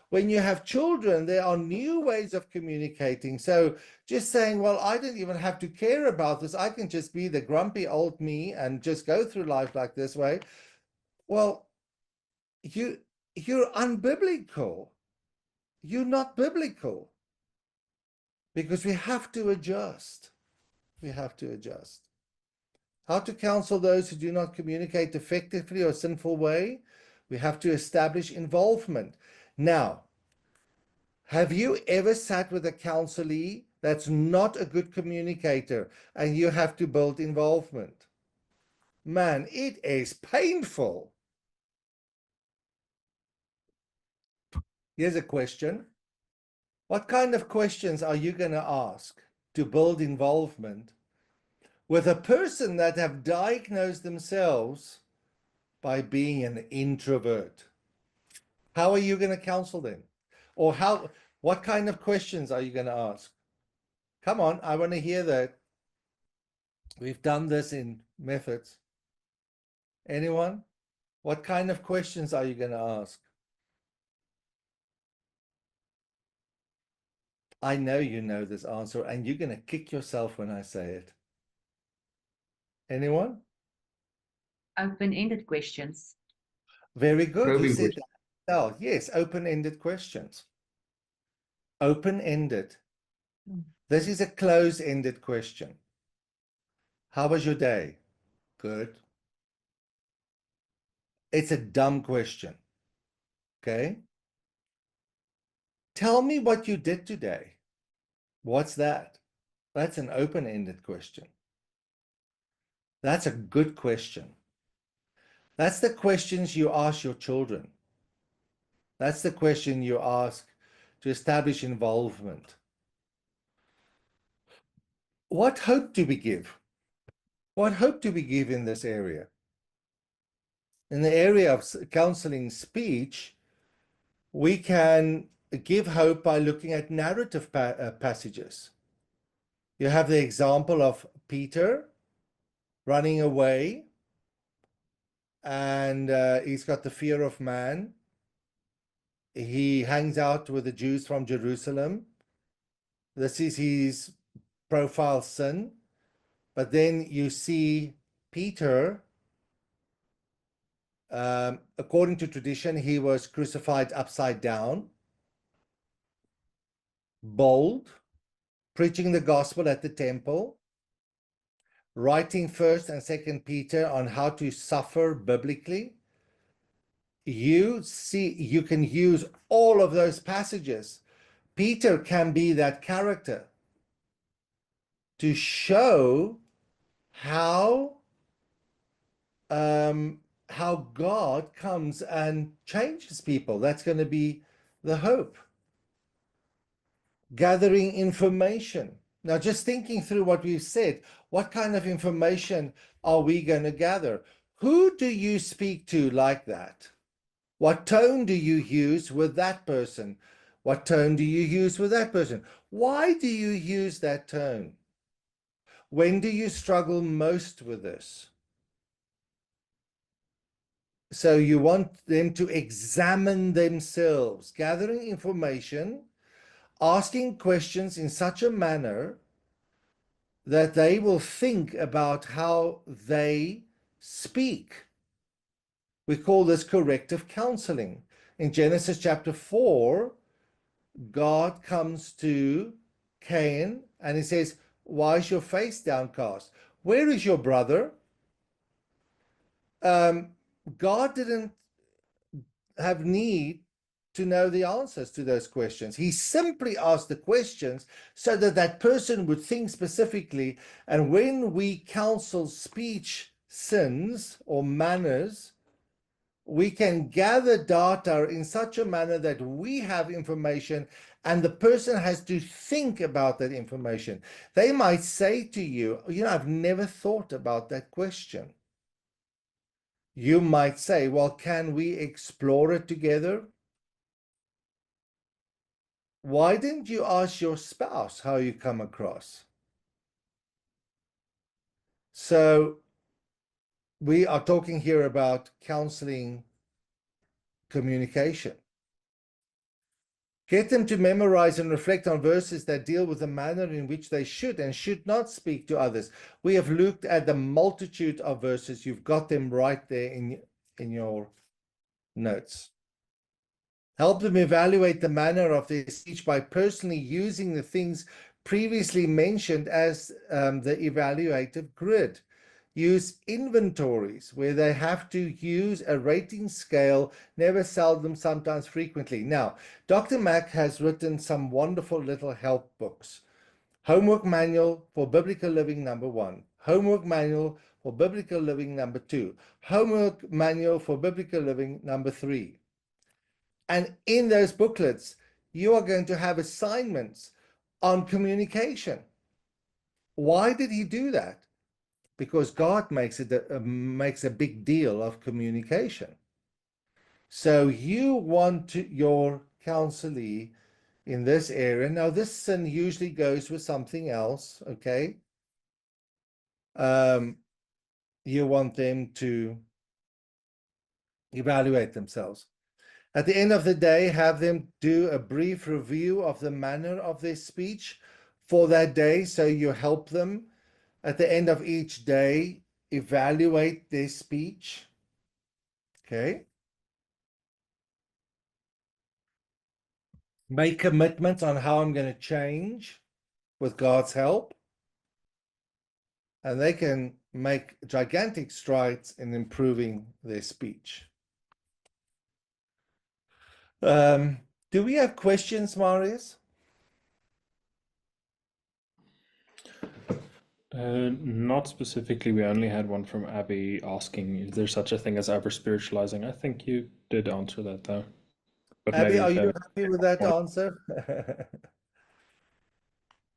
When you have children, there are new ways of communicating. So just saying, well, I don't even have to care about this. I can just be the grumpy old me and just go through life like this way. Well, you're unbiblical. You're not biblical. Because we have to adjust. We have to adjust. How to counsel those who do not communicate effectively or sinful way? We have to establish involvement. Now, Have you ever sat with a counselee that's not a good communicator and you have to build involvement? Man, it is painful. Here's a question. What kind of questions are you going to ask to build involvement with a person that have diagnosed themselves by being an introvert? How are you going to counsel them? Or what kind of questions are you going to ask? Come on, I want to hear that. We've done this in methods. Anyone? What kind of questions are you going to ask? I know you know this answer, and you're going to kick yourself when I say it. Anyone? Open-ended questions. Very good. You Probing said questions. that. Oh, yes, open-ended questions. Open-ended. This is a close-ended question. How was your day? Good. It's a dumb question. Okay. Tell me what you did today. What's that? That's an open-ended question. That's a good question. That's the questions you ask your children. That's the question you ask to establish involvement. What hope do we give? What hope do we give in this area? In the area of counseling speech, we can give hope by looking at narrative passages. You have the example of Peter running away, and he's got the fear of man. He hangs out with the Jews from Jerusalem. This is his profile sin. But then you see Peter, according to tradition, he was crucified upside down, bold, preaching the gospel at the temple, writing 1st and 2nd Peter on how to suffer biblically. You can use all of those passages. Peter can be that character to show how God comes and changes people. That's going to be the hope. Gathering information. Now, just thinking through what we've said, what kind of information are we going to gather? Who do you speak to like that? What tone do you use with that person? What tone do you use with that person? Why do you use that tone? When do you struggle most with this? So you want them to examine themselves, gathering information, asking questions in such a manner that they will think about how they speak. We call this corrective counseling. In Genesis chapter 4, God comes to Cain and he says, "Why is your face downcast? Where is your brother?" God didn't have need to know the answers to those questions. He simply asked the questions so that that person would think specifically. And when we counsel speech sins or manners, we can gather data in such a manner that we have information and the person has to think about that information. They might say to you, "I've never thought about that question." You might say, "Well, can we explore it together?" Why didn't you ask your spouse how you come across? So we are talking here about counseling communication. Get them to memorize and reflect on verses that deal with the manner in which they should and should not speak to others. We have looked at the multitude of verses. You've got them right there in your notes. Help them evaluate the manner of their speech by personally using the things previously mentioned as the evaluative grid. use inventories where they have to use a rating scale, never, seldom, sometimes, frequently. Now, Dr. Mack has written some wonderful little help books. Homework Manual for Biblical Living #1, Homework Manual for Biblical Living #2, Homework Manual for Biblical Living #3. And in those booklets, you are going to have assignments on communication. Why did he do that? Because God makes a big deal of communication. So you want your counselee in this area. Now, this sin usually goes with something else, okay? You want them to evaluate themselves. At the end of the day, have them do a brief review of the manner of their speech for that day. So you help them at the end of each day evaluate their speech. Okay. Make commitments on how I'm going to change with God's help. And they can make gigantic strides in improving their speech. Do we have questions, Marius? Not specifically. We only had one from Abby asking, is there such a thing as ever spiritualizing? I think you did answer that though. But Abby, maybe are you if happy with that point. answer?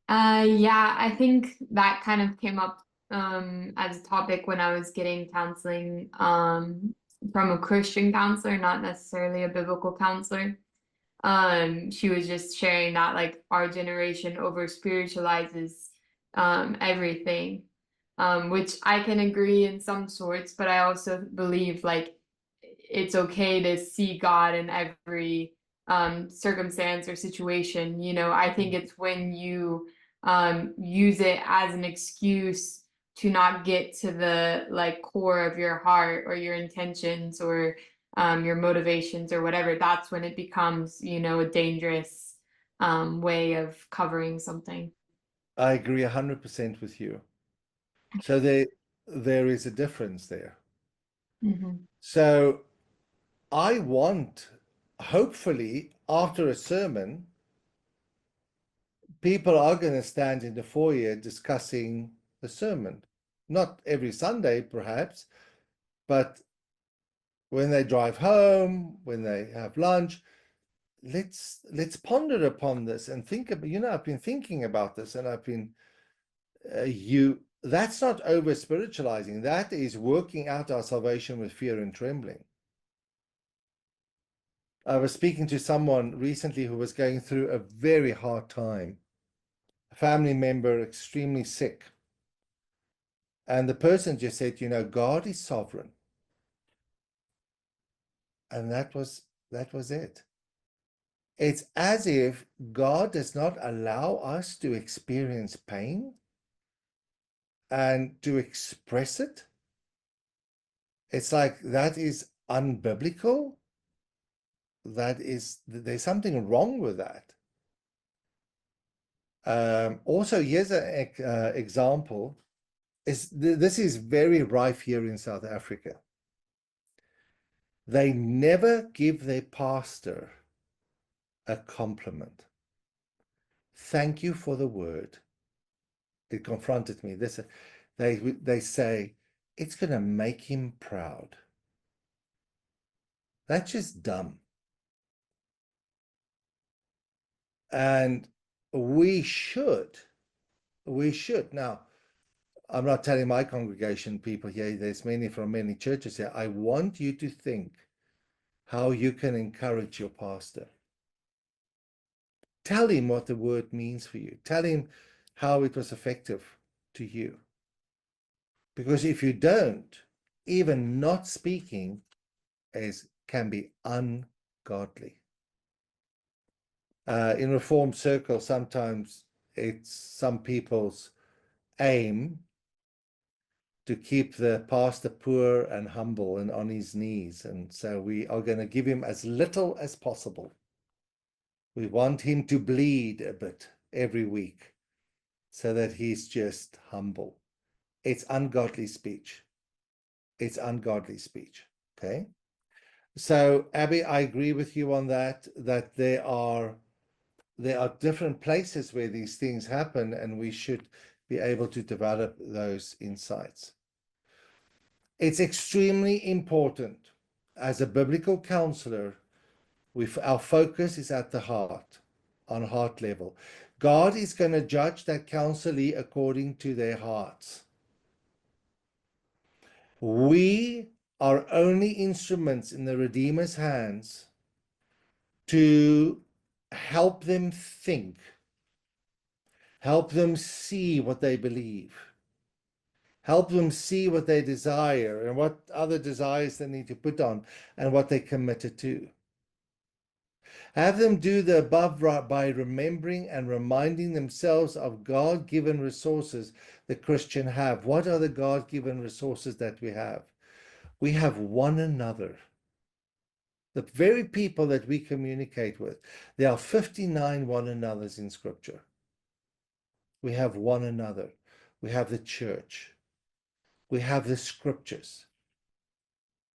Yeah, I think that kind of came up as a topic when I was getting counseling from a Christian counselor, not necessarily a biblical counselor. She was just sharing that like our generation over spiritualizes everything, which I can agree in some sorts, but I also believe like it's okay to see God in every circumstance or situation. You know, I think it's when you use it as an excuse to not get to the like core of your heart or your intentions or your motivations or whatever, that's when it becomes, you know, a dangerous way of covering something. I agree 100% with you. So there is a difference there. Mm-hmm. So I want, hopefully, after a sermon, people are going to stand in the foyer discussing the sermon. Not every Sunday, perhaps, but when they drive home, when they have lunch, let's ponder upon this and think about, you know, I've been thinking about this and I've been that's not over spiritualizing, that is working out our salvation with fear and trembling. I was speaking to someone recently who was going through a very hard time, a family member extremely sick, and the person just said, you know, God is sovereign, and that was it. It's as if God does not allow us to experience pain and to express it. It's like that is unbiblical. There's something wrong with that. Also, here's an example. This is very rife here in South Africa. They never give their pastor a compliment. Thank you for the word. It confronted me. They say, it's going to make him proud. That's just dumb. And we should. Now, I'm not telling my congregation people here, there's many from many churches here. I want you to think how you can encourage your pastor. Tell him what the word means for you. Tell him how it was effective to you. Because if you don't, even not speaking can be ungodly. In Reformed circles, sometimes it's some people's aim to keep the pastor poor and humble and on his knees. And so we are going to give him as little as possible. We want him to bleed a bit every week so that he's just humble. it's ungodly speech. It's ungodly speech. Okay. So Abby, I agree with you on that, that there are different places where these things happen, and we should be able to develop those insights. It's extremely important as a biblical counselor, our focus is at the heart, on heart level. God is going to judge that counselee according to their hearts. We are only instruments in the Redeemer's hands to help them think, help them see what they believe, help them see what they desire and what other desires they need to put on and what they're committed to. Have them do the above by remembering and reminding themselves of God-given resources the Christian have. What are the God-given resources that we have? We have one another. The very people that we communicate with. There are 59 one another's in Scripture. We have one another. We have the church. We have the Scriptures.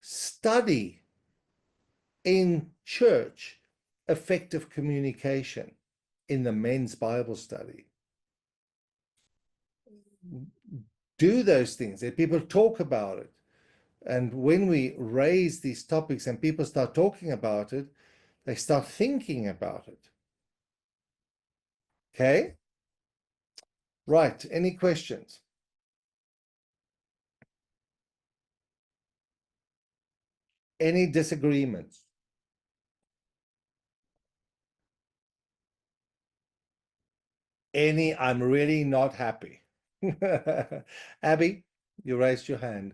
Study in church effective communication in the men's Bible study. Do those things. That people talk about it. And when we raise these topics and people start talking about it, they start thinking about it. Okay? Right. Any questions? Any disagreements? Any, I'm really not happy. Abby, you raised your hand.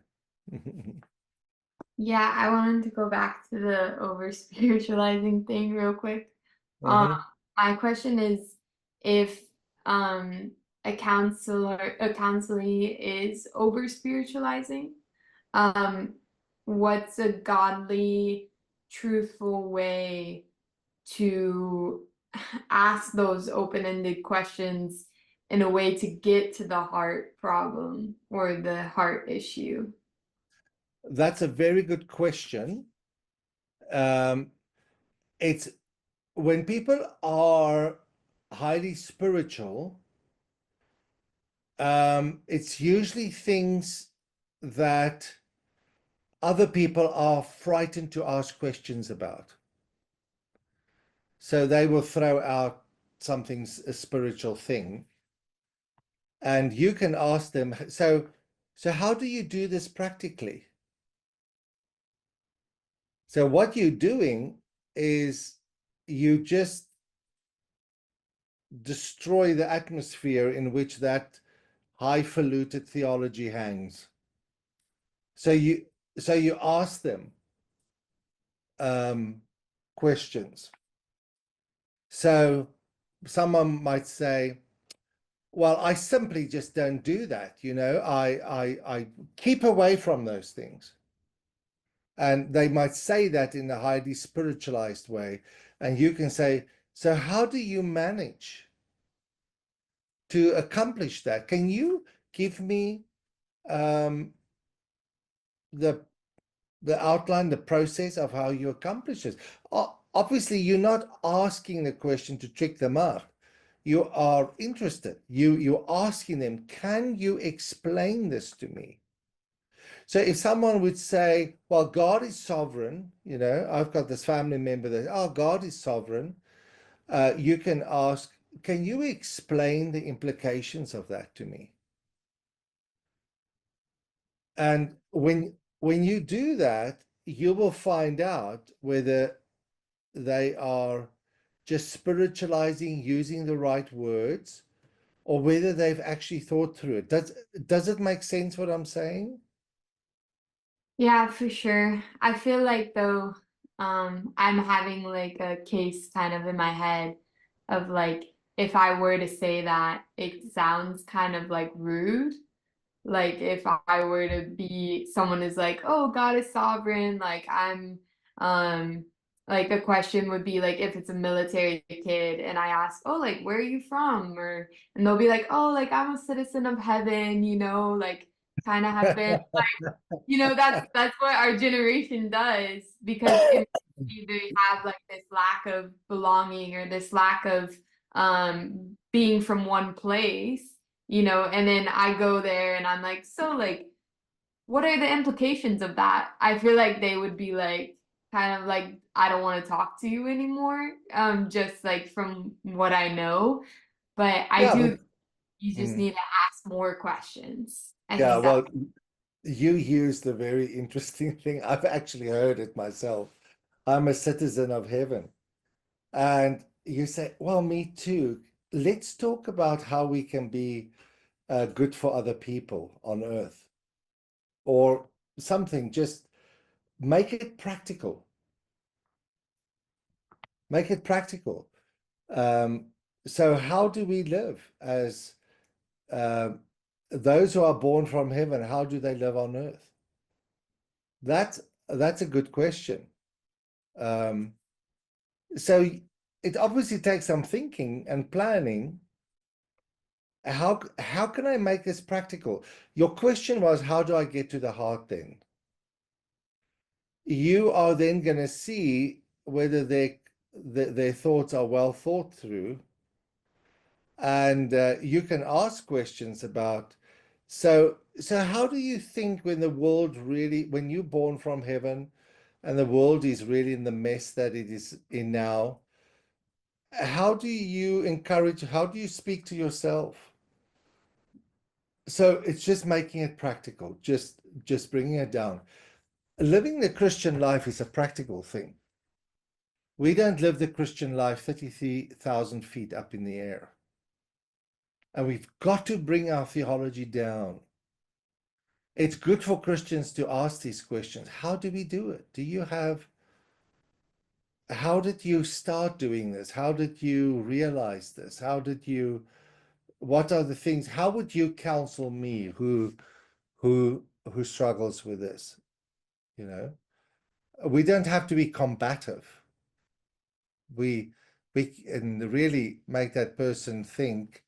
Yeah, I wanted to go back to the over spiritualizing thing real quick. My question is, if a counselee is over spiritualizing, what's a godly, truthful way to ask those open-ended questions in a way to get to the heart problem or the heart issue? That's a very good question. It's when people are highly spiritual, it's usually things that other people are frightened to ask questions about. So they will throw out something, a spiritual thing, and you can ask them, so how do you do this practically? So what you're doing is you just destroy the atmosphere in which that highfalutin theology hangs. So you ask them questions. So someone might say, well, I simply just don't do that. You know, I keep away from those things. And they might say that in a highly spiritualized way. And you can say, so how do you manage to accomplish that? Can you give me the outline, the process of how you accomplish this? Obviously, you're not asking the question to trick them out. You are interested. You're asking them, can you explain this to me? So if someone would say, well, God is sovereign, you know, I've got this family member that, oh, God is sovereign. You can ask, can you explain the implications of that to me? And when you do that, you will find out whether they are just spiritualizing, using the right words, or whether they've actually thought through it. Does it make sense what I'm saying? Yeah, for sure. I feel like though, I'm having like a case kind of in my head of like, if I were to say that, it sounds kind of like rude. Like if I were to be, someone is like, oh, God is sovereign, like like a question would be like if it's a military kid and I ask, oh, like where are you from? And they'll be like, oh, like I'm a citizen of heaven, you know, like kind of have been like, you know, that's what our generation does, because it either have like this lack of belonging or this lack of being from one place, you know, and then I go there and I'm like, so like, what are the implications of that? I feel like they would be like, kind of like, I don't want to talk to you anymore, just like from what I know. But I Yeah, do, but you just mm, need to ask more questions. I yeah, think that, well, you used a very interesting thing. I've actually heard it myself. I'm a citizen of heaven. And you say, well, me too. Let's talk about how we can be good for other people on earth or something. Just make it practical. Make it practical. Um, so, how do we live as uh, those who are born from heaven? How do they live on earth? That's a good question. Um, so, it obviously takes some thinking and planning. How can I make this practical? Your question was, how do I get to the heart then? You are then going to see whether their thoughts are well thought through, and you can ask questions about. So how do you think when the world really, when you're born from heaven, and the world is really in the mess that it is in now? How do you encourage? How do you speak to yourself? So it's just making it practical, just bringing it down. Living the Christian life is a practical thing. We don't live the Christian life 33,000 feet up in the air. And we've got to bring our theology down. It's good for Christians to ask these questions. How do we do it? How did you start doing this? How did you realize this? What are the things? How would you counsel me who struggles with this? You know, we don't have to be combative. We can really make that person think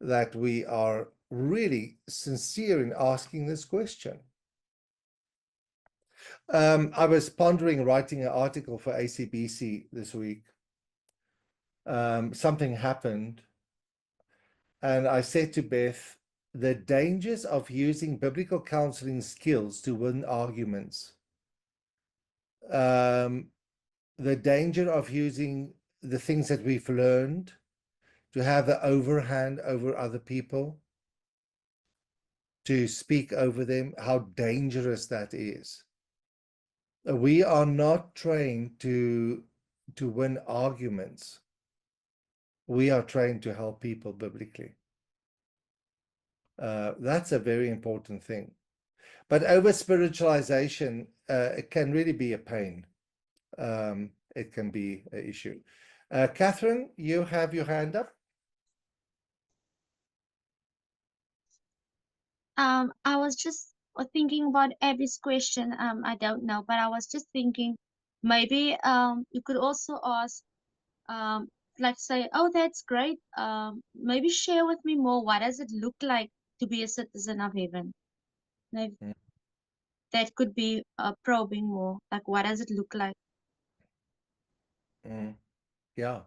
that we are really sincere in asking this question. I was pondering writing an article for ACBC this week. Something happened, and I said to Beth, the dangers of using biblical counseling skills to win arguments. The danger of using the things that we've learned to have the overhand over other people, to speak over them, how dangerous that is. We are not trained to win arguments. We are trained to help people biblically. That's a very important thing. But over spiritualization, it can really be a pain. It can be an issue. Catherine, you have your hand up. I was just thinking about Abby's question. I don't know, but I was just thinking maybe you could also ask, like say, oh, that's great. Maybe share with me more. What does it look like to be a citizen of heaven? Maybe Mm. that could be probing more. Like, what does it look like? Yeah.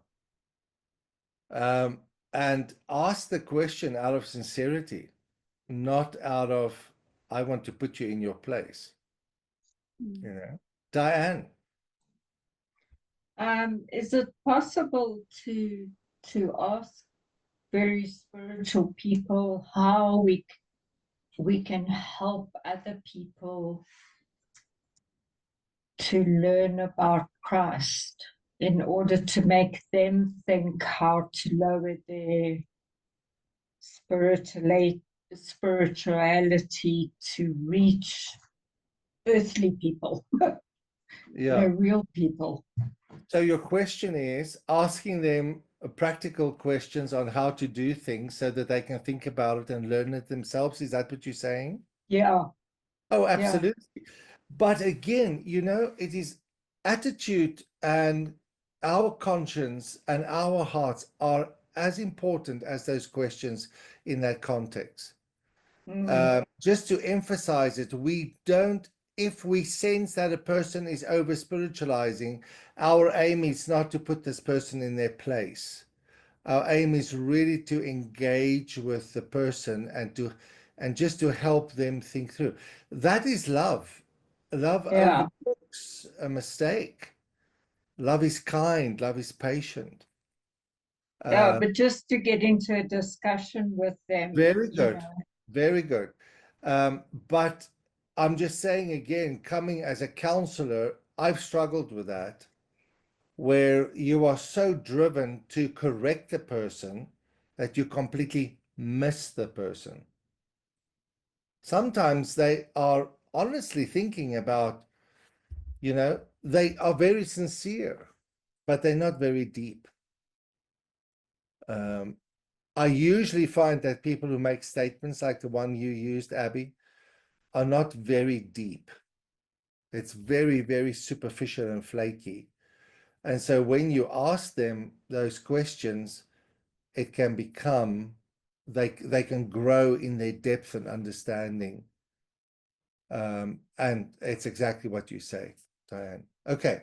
And ask the question out of sincerity, not out of, I want to put you in your place. Mm. You know, Diane. Is it possible to ask very spiritual people how we can help other people to learn about Christ in order to make them think how to lower their spirituality to reach earthly people, Yeah. real people? So your question is asking them practical questions on how to do things so that they can think about it and learn it themselves. Is that what you're saying? Yeah. Oh, Yeah. absolutely. But again, you know, it is attitude and our conscience and our hearts are as important as those questions in that context. Just to emphasize it, we don't, if we sense that a person is over spiritualizing, our aim is not to put this person in their place. Our aim is really to engage with the person and just to help them think through. That is love. Love Yeah. overlooks a mistake. Love is kind. Love is patient. Yeah, but just to get into a discussion with them. Very you good. know. Very good. But I'm just saying again, coming as a counselor, I've struggled with that, where you are so driven to correct the person that you completely miss the person. Sometimes they are honestly thinking about, they are very sincere, but they're not very deep. I usually find that people who make statements like the one you used, Abby, are not very deep. It's very, very superficial and flaky. And so when you ask them those questions, it can become, they can grow in their depth and understanding. And it's exactly what you say, Diane. Okay.